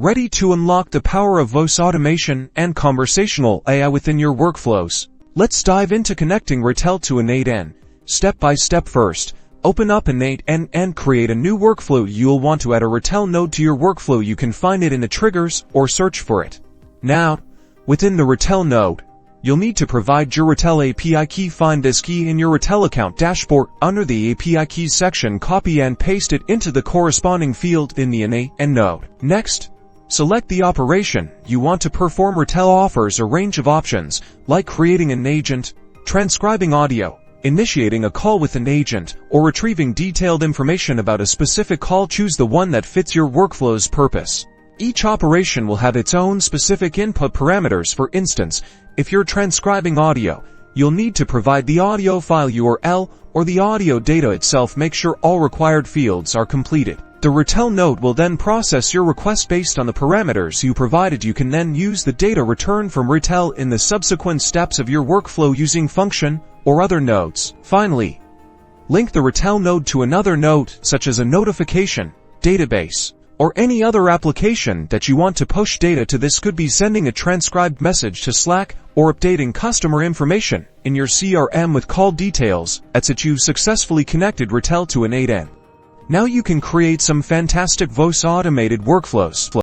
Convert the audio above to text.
Ready to unlock the power of voice automation and conversational AI within your workflows? Let's dive into connecting Retell to N8n. Step by step. First, open up N8n and create a new workflow. You'll want to add a Retell node to your workflow. You can find it in the triggers or search for it. Now, within the Retell node, you'll need to provide your Retell API key. Find this key in your Retell account dashboard. Under the API keys section, copy and paste it into the corresponding field in the N8n node. Next, select the operation you want to perform. Retell offers a range of options, like creating an agent, transcribing audio, initiating a call with an agent, or retrieving detailed information about a specific call. Choose the one that fits your workflow's purpose. Each operation will have its own specific input parameters. For instance, if you're transcribing audio, you'll need to provide the audio file URL or the audio data itself. Make sure all required fields are completed. The Retell node will then process your request based on the parameters you provided. You can then use the data returned from Retell in the subsequent steps of your workflow using function or other nodes. Finally, link the Retell node to another node, such as a notification, database, or any other application that you want to push data to. This could be sending a transcribed message to Slack or updating customer information in your CRM with call details. That's it, you've successfully connected Retell to N8n. Now you can create some fantastic voice automated workflows.